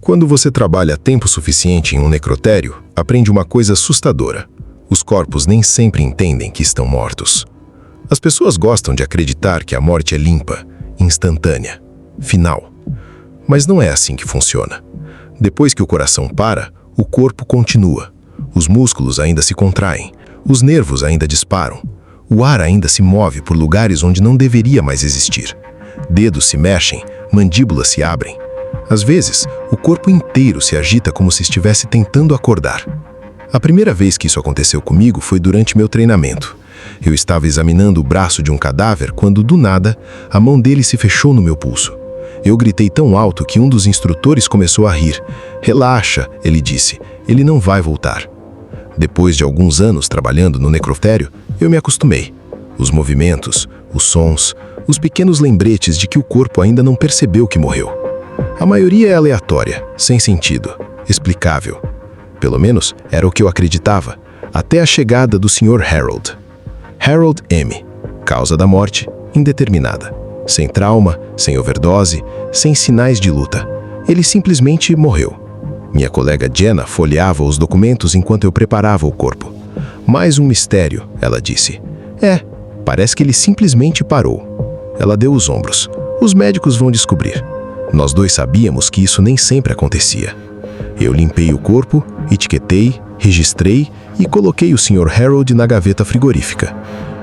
Quando você trabalha tempo suficiente em um necrotério, aprende uma coisa assustadora. Os corpos nem sempre entendem que estão mortos. As pessoas gostam de acreditar que a morte é limpa, instantânea, final. Mas não é assim que funciona. Depois que o coração para, o corpo continua. Os músculos ainda se contraem, os nervos ainda disparam. O ar ainda se move por lugares onde não deveria mais existir. Dedos se mexem, mandíbulas se abrem. Às vezes, o corpo inteiro se agita como se estivesse tentando acordar. A primeira vez que isso aconteceu comigo foi durante meu treinamento. Eu estava examinando o braço de um cadáver quando, do nada, a mão dele se fechou no meu pulso. Eu gritei tão alto que um dos instrutores começou a rir. "Relaxa", ele disse, "ele não vai voltar." Depois de alguns anos trabalhando no necrotério, eu me acostumei. Os movimentos, os sons, os pequenos lembretes de que o corpo ainda não percebeu que morreu. A maioria é aleatória, sem sentido, explicável. Pelo menos era o que eu acreditava, até a chegada do Sr. Harold. Harold M. Causa da morte, indeterminada. Sem trauma, sem overdose, sem sinais de luta. Ele simplesmente morreu. Minha colega Jenna folheava os documentos enquanto eu preparava o corpo. "Mais um mistério", ela disse. Parece que ele simplesmente parou." Ela deu os ombros. "Os médicos vão descobrir." Nós dois sabíamos que isso nem sempre acontecia. Eu limpei o corpo, etiquetei, registrei e coloquei o Sr. Harold na gaveta frigorífica.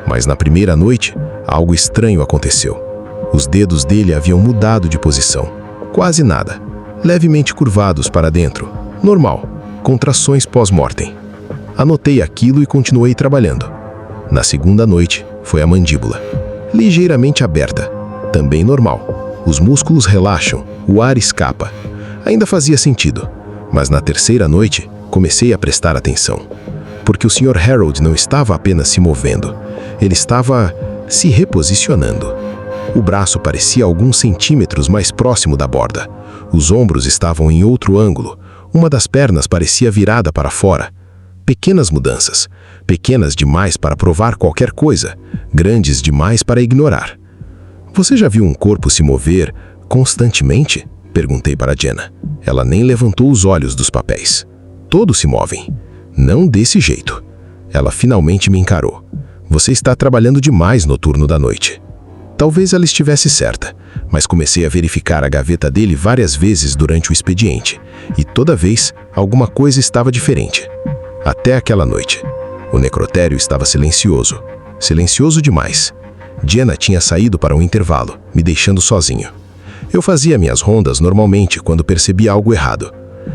Mas na primeira noite, algo estranho aconteceu. Os dedos dele haviam mudado de posição. Quase nada. Levemente curvados para dentro. Normal. Contrações pós-mortem. Anotei aquilo e continuei trabalhando. Na segunda noite, foi a mandíbula. Ligeiramente aberta. Também normal. Os músculos relaxam, o ar escapa. Ainda fazia sentido. Mas na terceira noite, comecei a prestar atenção. Porque o Sr. Harold não estava apenas se movendo. Ele estava se reposicionando. O braço parecia alguns centímetros mais próximo da borda. Os ombros estavam em outro ângulo. Uma das pernas parecia virada para fora. Pequenas mudanças. Pequenas demais para provar qualquer coisa. Grandes demais para ignorar. "Você já viu um corpo se mover constantemente?" Perguntei para Jenna. Ela nem levantou os olhos dos papéis. "Todos se movem." "Não desse jeito." Ela finalmente me encarou. "Você está trabalhando demais no turno da noite." Talvez ela estivesse certa, mas comecei a verificar a gaveta dele várias vezes durante o expediente, e toda vez alguma coisa estava diferente. Até aquela noite. O necrotério estava silencioso. Silencioso demais. Jenna tinha saído para um intervalo, me deixando sozinho. Eu fazia minhas rondas normalmente quando percebi algo errado.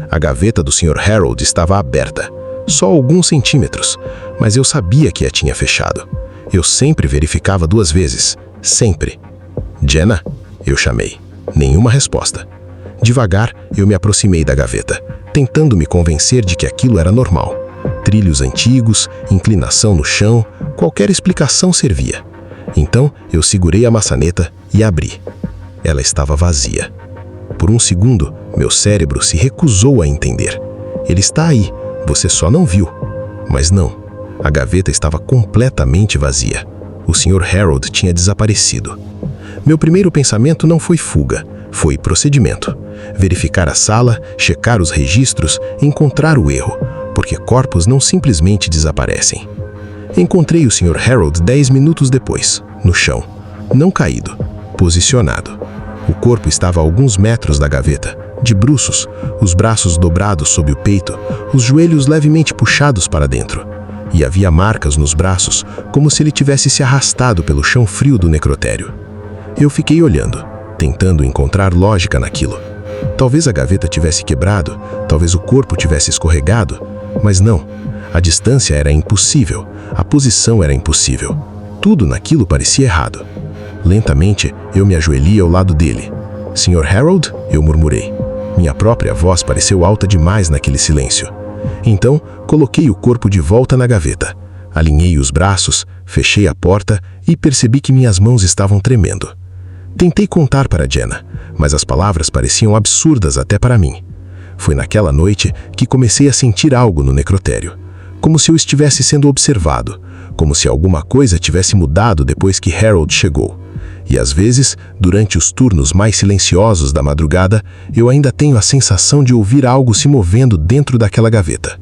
A gaveta do Sr. Harold estava aberta, só alguns centímetros, mas eu sabia que a tinha fechado. Eu sempre verificava 2 vezes, sempre. "Jenna?" eu chamei. Nenhuma resposta. Devagar, eu me aproximei da gaveta, tentando me convencer de que aquilo era normal. Trilhos antigos, inclinação no chão, qualquer explicação servia. Então, eu segurei a maçaneta e abri. Ela estava vazia. Por um segundo, meu cérebro se recusou a entender. Ele está aí, você só não viu. Mas não, a gaveta estava completamente vazia. O Sr. Harold tinha desaparecido. Meu primeiro pensamento não foi fuga, foi procedimento. Verificar a sala, checar os registros, encontrar o erro, porque corpos não simplesmente desaparecem. Encontrei o Sr. Harold 10 minutos depois, no chão, não caído, posicionado. O corpo estava a alguns metros da gaveta, de bruços, os braços dobrados sob o peito, os joelhos levemente puxados para dentro. E havia marcas nos braços, como se ele tivesse se arrastado pelo chão frio do necrotério. Eu fiquei olhando, tentando encontrar lógica naquilo. Talvez a gaveta tivesse quebrado, talvez o corpo tivesse escorregado, mas não. A distância era impossível, a posição era impossível. Tudo naquilo parecia errado. Lentamente, eu me ajoelhei ao lado dele. "Sr. Harold?" eu murmurei. Minha própria voz pareceu alta demais naquele silêncio. Então, coloquei o corpo de volta na gaveta. Alinhei os braços, fechei a porta e percebi que minhas mãos estavam tremendo. Tentei contar para Jenna, mas as palavras pareciam absurdas até para mim. Foi naquela noite que comecei a sentir algo no necrotério. Como se eu estivesse sendo observado, como se alguma coisa tivesse mudado depois que Harold chegou. E às vezes, durante os turnos mais silenciosos da madrugada, eu ainda tenho a sensação de ouvir algo se movendo dentro daquela gaveta.